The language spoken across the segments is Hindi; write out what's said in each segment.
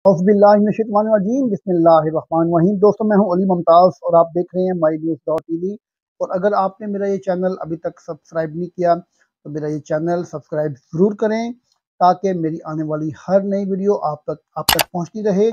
औज़ुबिल्लाहिमिनश्शैतानिर्रजीम बिस्मिल्लाहिर्रहमानिर्रहीम। दोस्तों, मैं हूं अली मुमताज़ और आप देख रहे हैं माई न्यूज़ डॉट टीवी। और अगर आपने मेरा ये चैनल अभी तक सब्सक्राइब नहीं किया तो मेरा ये चैनल सब्सक्राइब ज़रूर करें ताकि मेरी आने वाली हर नई वीडियो आप तक पहुंचती रहे।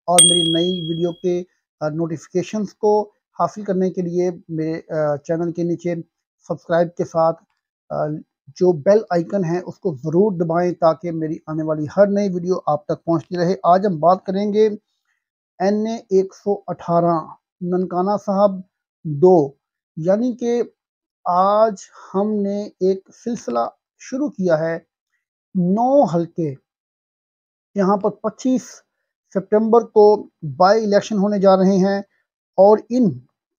और मेरी नई वीडियो के नोटिफिकेशंस को हासिल करने के लिए मेरे चैनल के नीचे सब्सक्राइब के साथ जो बेल आइकन है उसको ज़रूर दबाएं ताकि मेरी आने वाली हर नई वीडियो आप तक पहुंचती रहे। आज हम बात करेंगे NA 118 ननकाना साहब 2, यानी कि आज हमने एक सिलसिला शुरू किया है। 9 हल्के यहाँ पर 25 सितंबर को बाई इलेक्शन होने जा रहे हैं और इन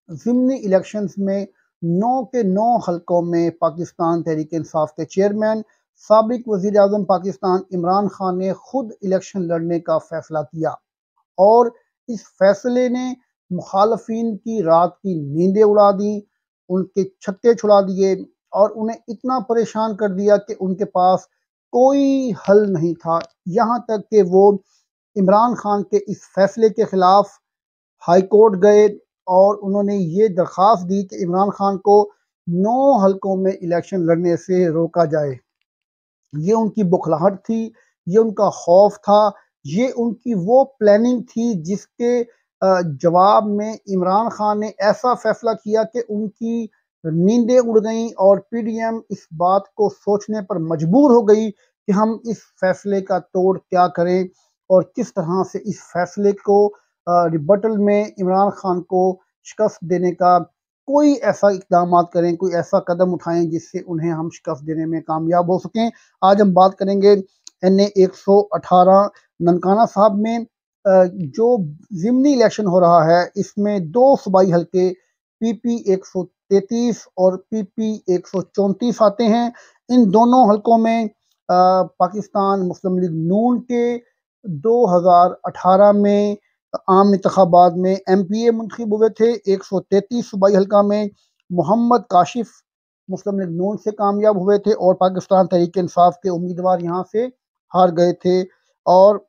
ज़िमनी इलेक्शंस में 9 के 9 हलकों में पाकिस्तान तहरीक इंसाफ के चेयरमैन साबिक वज़ीर आज़म पाकिस्तान इमरान खान ने खुद इलेक्शन लड़ने का फैसला किया और इस फैसले ने मुखालफिन की रात की नींदें उड़ा दी, उनके छक्के छुड़ा दिए और उन्हें इतना परेशान कर दिया कि उनके पास कोई हल नहीं था। यहाँ तक कि वो इमरान खान के इस फैसले के खिलाफ हाई कोर्ट गए और उन्होंने ये दरख्वास्त दी कि इमरान खान को 9 हलकों में इलेक्शन लड़ने से रोका जाए। ये उनकी बुखलाहट थी, ये उनका खौफ था, ये उनकी वो प्लानिंग थी जिसके जवाब में इमरान खान ने ऐसा फैसला किया कि उनकी नींदें उड़ गईं और PDM इस बात को सोचने पर मजबूर हो गई कि हम इस फैसले का तोड़ क्या करें और किस तरह से इस फैसले को रिबटल में इमरान खान को शिकस्त देने का कोई ऐसा इक़दामात करें, कोई ऐसा कदम उठाएं जिससे उन्हें हम शिकस्त देने में कामयाब हो सकें। आज हम बात करेंगे NA 118 ननकाना साहब में जो ज़िमनी इलेक्शन हो रहा है, इसमें 2 सूबाई हलके PP 133 और PP 134 आते हैं। इन दोनों हलकों में पाकिस्तान मुस्लिम लीग नून के 2018 में आम इंतखाबात में MPA मुंतखब हुए थे। 133 सूबाई हल्का में मोहम्मद काशिफ मुस्लिम लीग नून से कामयाब हुए थे और पाकिस्तान तहरीक इंसाफ के उम्मीदवार यहाँ से हार गए थे। और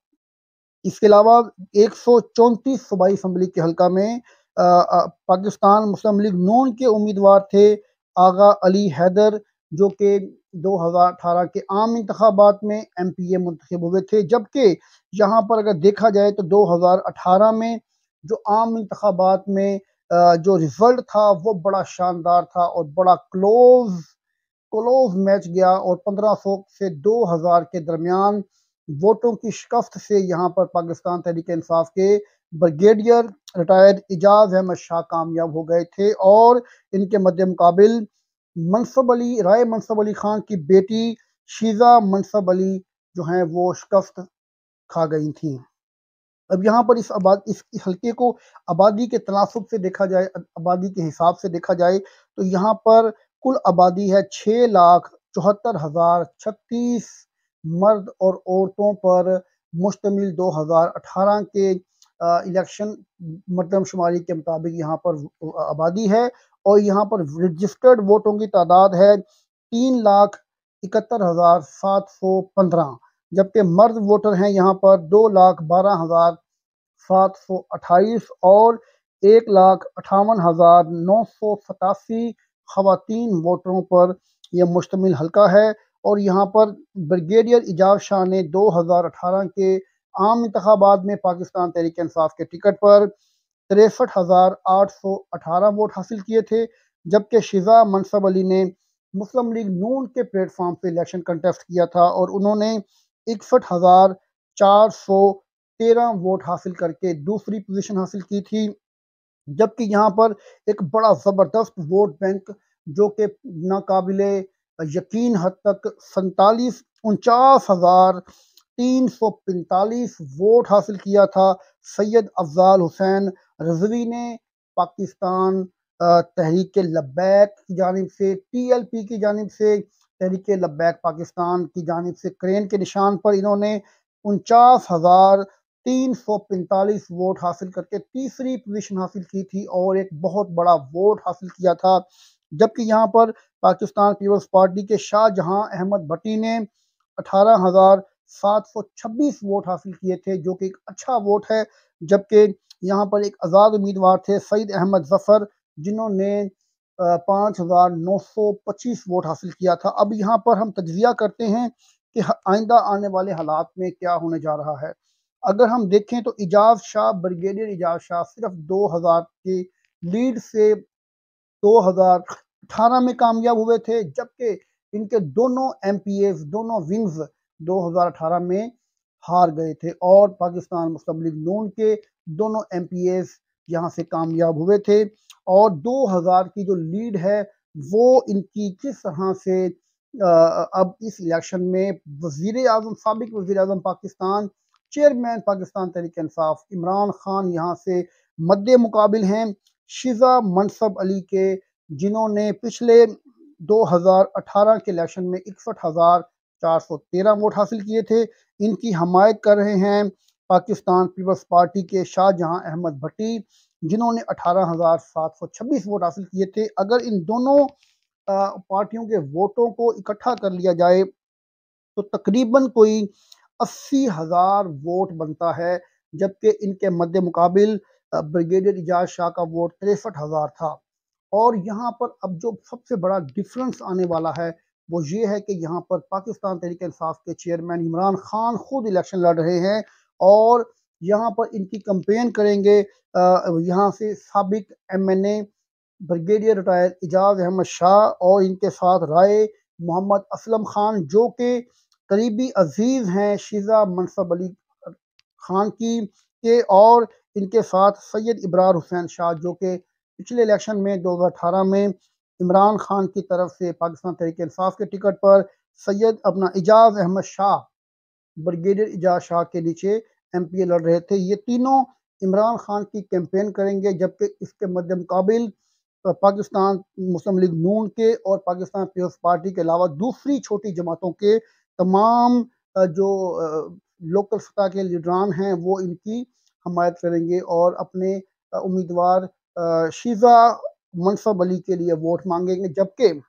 इसके अलावा 134 सूबाई असम्बली के हल्का में पाकिस्तान मुस्लिम लीग नून के उम्मीदवार थे आगा अली हैदर, जो कि 2018 के आम इंतखाबात में MPA मुंतखब हुए थे। जबकि यहाँ पर अगर देखा जाए तो 2018 में जो आम इंतखाबात में जो रिजल्ट था वो बड़ा शानदार था और बड़ा क्लोज मैच गया और 1500 से 2000 के दरमियान वोटों की शिकस्त से यहाँ पर पाकिस्तान तहरीक इंसाफ के ब्रिगेडियर रिटायर्ड इजाज अहमद शाह कामयाब हो गए थे और इनके मध्य मुकाबिल राय मनसब अली खान की बेटी शीजा मनसब अली जो हैं वो शिकस्त खा गई थी। अब यहाँ पर इस हल्के को आबादी के तनासुब से देखा जाए, आबादी के हिसाब से देखा जाए तो यहाँ पर कुल आबादी है 6,74,036 मर्द और औरतों पर मुश्तमिल 2018 के इलेक्शन मरदमशुमारी के मुताबिक यहाँ पर आबादी है और यहाँ पर रजिस्टर्ड वोटों की तादाद है 3,71,715, जबकि मर्द वोटर हैं यहाँ पर 2,12,728 और 1,58,987 खवातीन वोटरों पर यह मुश्तमिल हल्का है। और यहाँ पर ब्रिगेडियर इजाज शाह ने 2018 के आम इंतखाबात में पाकिस्तान तहरीक इंसाफ के टिकट पर 63,818 वोट हासिल किए थे, जबकि शिजा मनसब अली ने मुस्लिम लीग नून के प्लेटफॉर्म से इलेक्शन कंटेस्ट किया था और उन्होंने 61,413 वोट हासिल करके दूसरी पोजीशन हासिल की थी। जबकि यहाँ पर एक बड़ा ज़बरदस्त वोट बैंक जो कि नाकाबिले यकीन हद तक 49,49,345 वोट हासिल किया था। सैयद अफजाल हुसैन रजवी ने पाकिस्तान तहरीक लब्बैक की जानिब से, TLP की जानिब से, तहरीक लब्बैक पाकिस्तान की जानिब से क्रेन के निशान पर इन्होंने 49,345 वोट हासिल करके तीसरी पोजीशन हासिल की थी और एक बहुत बड़ा वोट हासिल किया था। जबकि यहाँ पर पाकिस्तान पीपल्स पार्टी के शाहजहां अहमद भट्टी ने 726 वोट हासिल किए थे, जो कि एक अच्छा वोट है। जबकि यहाँ पर एक आज़ाद उम्मीदवार थे सईद अहमद जफर, जिन्होंने 5,925 वोट हासिल किया था। अब यहाँ पर हम तज्जिया करते हैं कि आइंदा आने वाले हालात में क्या होने जा रहा है। अगर हम देखें तो इजाज शाह, ब्रिगेडियर इजाज शाह सिर्फ 2000 की लीड से 2018 में कामयाब हुए थे, जबकि इनके दोनों एमपीएस, दोनों विंग्स 2018 में हार गए थे और पाकिस्तान मुस्लिम लीग नून के दोनों एमपीएस यहाँ से कामयाब हुए थे। और 2000 की जो लीड है वो इनकी किस तरह से अब इस इलेक्शन में वजीर आजम, साबिक वजीर आजम पाकिस्तान, चेयरमैन पाकिस्तान तहरीक इंसाफ इमरान खान यहाँ से मद्दे मुकाबिल हैं शिजा मनसब अली के, जिन्होंने पिछले 2018 के इलेक्शन में 61,413 वोट हासिल किए थे। इनकी हमायत कर रहे हैं पाकिस्तान पीपल्स पार्टी के शाहजहां अहमद भट्टी, जिन्होंने 18,726 वोट हासिल किए थे। अगर इन दोनों पार्टियों के वोटों को इकट्ठा कर लिया जाए तो तकरीबन कोई 80,000 वोट बनता है, जबकि इनके मध्य मुकाबिल ब्रिगेडियर इजाज शाह का वोट 63,000 था। और यहाँ पर अब जो सबसे बड़ा डिफरेंस आने वाला है वो ये है कि यहाँ पर पाकिस्तान तहरीक इंसाफ के चेयरमैन इमरान खान खुद इलेक्शन लड़ रहे हैं और यहाँ पर इनकी कंपेन करेंगे यहाँ से साबिक MNA brigadier retired Ijaz Ahmad Shah और इनके साथ राय मोहम्मद असलम खान, जो कि करीबी अजीज हैं शिजा मनसब अली खान की के, और इनके साथ सैयद इब्रार हुसैन शाह, जो कि पिछले इलेक्शन में 2018 में इमरान खान की तरफ से पाकिस्तान तहरीक इंसाफ के टिकट पर सैयद अपना इजाज अहमद शाह, ब्रिगेडियर इजाज शाह के नीचे एमपीए लड़ रहे थे। ये तीनों इमरान खान की कैंपेन करेंगे, जबकि इसके मध्य मुकाबिल पाकिस्तान मुस्लिम लीग नून के और पाकिस्तान पीपल्स पार्टी के अलावा दूसरी छोटी जमातों के तमाम जो लोकल सतह के लीडरान हैं वो इनकी हमायत करेंगे और अपने उम्मीदवार शीजा मनसब अली के लिए वोट मांगेंगे। जबकि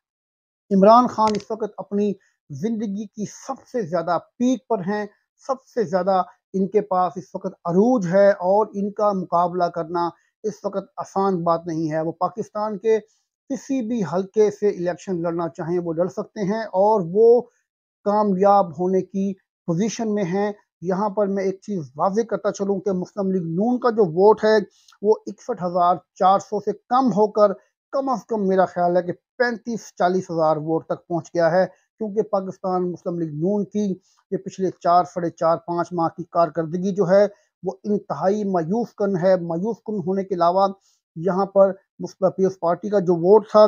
इमरान खान इस वक्त अपनी जिंदगी की सबसे ज्यादा पीक पर हैं, सबसे ज्यादा इनके पास इस वक्त अरूज है और इनका मुकाबला करना इस वक्त आसान बात नहीं है। वो पाकिस्तान के किसी भी हल्के से इलेक्शन लड़ना चाहें वो लड़ सकते हैं और वो कामयाब होने की पोजीशन में हैं। यहाँ पर मैं एक चीज़ वाज़ेह करता चलूँ कि मुस्लिम लीग नून का जो वोट है वो 61,400 से कम होकर कम अज़ कम मेरा ख्याल है कि 35-40 हज़ार वोट तक पहुँच गया है, क्योंकि पाकिस्तान मुस्लिम लीग नून की ये पिछले 4-4.5 माह की कारकर्दगी जो है वो इंतहाई मायूस कन है। मायूस कन होने के अलावा यहाँ पर मुस्लिम पीपल्स पार्टी का जो वोट था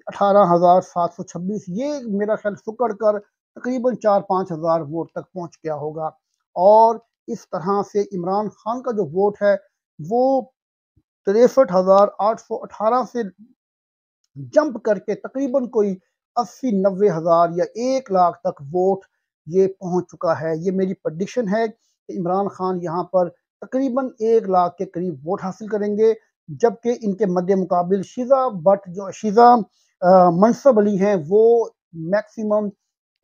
18,726, ये मेरा ख्याल सुकड़ कर तकरीबन 4-5 हज़ार वोट तक पहुंच गया होगा। और इस तरह से इमरान खान का जो वोट है वो 63,818 से जंप करके तकरीबन कोई 80-90 हज़ार या 1 लाख तक वोट ये पहुंच चुका है। ये मेरी प्रडिक्शन है कि इमरान खान यहाँ पर तकरीबन 1 लाख के करीब वोट हासिल करेंगे, जबकि इनके मध्य मुकाबिल शिजा मनसब अली हैं वो मैक्सिमम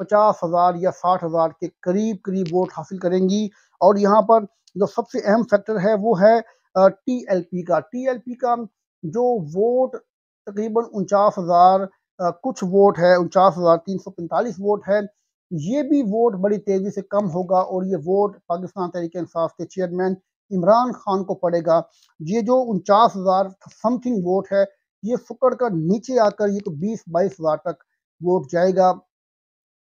50,000 या 60,000 के करीब करीब वोट हासिल करेंगी। और यहाँ पर जो सबसे अहम फैक्टर है वो है टीएलपी का जो वोट तकरीबन 49,000 कुछ वोट है, 49,345 वोट है। ये भी वोट बड़ी तेजी से कम होगा और ये वोट पाकिस्तान तहरीक इंसाफ के चेयरमैन इमरान खान को पड़ेगा। ये जो 49,000 समथिंग वोट है ये फुकड़ कर नीचे आकर ये तो 20-22 हज़ार तक वोट जाएगा।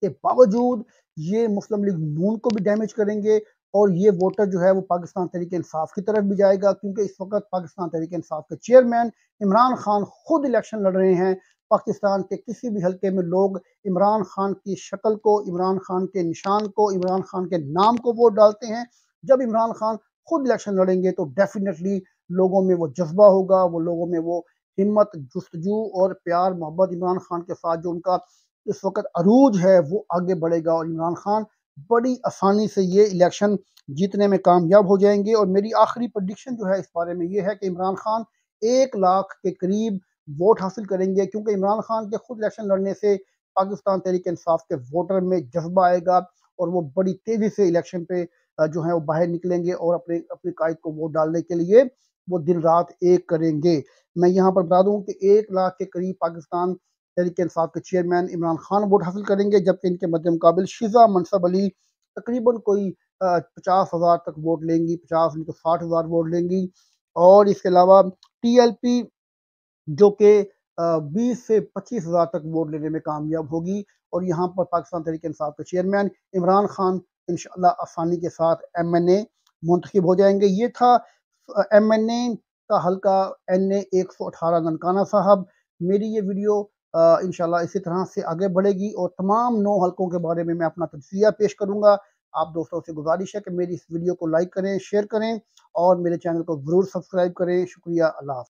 के बावजूद ये मुस्लिम लीग नून को भी डैमेज करेंगे और ये वोटर जो है वो पाकिस्तान तहरीक इंसाफ की तरफ भी जाएगा, क्योंकि इस वक्त पाकिस्तान तहरीक इंसाफ के चेयरमैन इमरान खान खुद इलेक्शन लड़ रहे हैं। पाकिस्तान के किसी भी हल्के में लोग इमरान खान की शक्ल को, इमरान खान के निशान को, इमरान खान के नाम को वोट डालते हैं। जब इमरान खान खुद इलेक्शन लड़ेंगे तो डेफिनेटली लोगों में वो जज्बा होगा, वो लोगों में वो हिम्मत, जुस्तजू और प्यार मोहब्बत इमरान खान के साथ जो उनका इस वक्त अरूज है वो आगे बढ़ेगा और इमरान खान बड़ी आसानी से ये इलेक्शन जीतने में कामयाब हो जाएंगे। और मेरी आखिरी प्रडिक्शन जो है इस बारे में ये है कि इमरान खान 1 लाख के करीब वोट हासिल करेंगे, क्योंकि इमरान खान के खुद इलेक्शन लड़ने से पाकिस्तान तहरीक इंसाफ के वोटर में जज्बा आएगा और वो बड़ी तेज़ी से इलेक्शन पे जो है वो बाहर निकलेंगे और अपने अपनी कायद को वोट डालने के लिए वो दिन-रात एक करेंगे। मैं यहाँ पर बता दूँ कि 1 लाख के करीब पाकिस्तान तहरीक-ए-इंसाफ के चेयरमैन इमरान खान वोट हासिल करेंगे, जबकि इनके मद्देमुकाबिल शिज़ा मनसब अली तकरीबन कोई 50,000 तक वोट लेंगी, 50 नहीं तो 60,000 वोट लेंगी। और इसके अलावा टीएलपी जो कि 20 से 25,000 तक वोट लेने में कामयाब होगी और यहाँ पर पाकिस्तान तहरीक-ए-इंसाफ के चेयरमैन इमरान खान इंशाअल्लाह आसानी के साथ एमएनए मुंतखब हो जाएँगे। ये था एमएनए का हल्का एनए 118 ननकाना साहब। मेरी ये वीडियो इंशाअल्लाह इसी तरह से आगे बढ़ेगी और तमाम 9 हलकों के बारे में मैं अपना तजज़िया पेश करूँगा। आप दोस्तों से गुज़ारिश है कि मेरी इस वीडियो को लाइक करें, शेयर करें और मेरे चैनल को ज़रूर सब्सक्राइब करें। शुक्रिया, अल्लाह हाफ़िज़।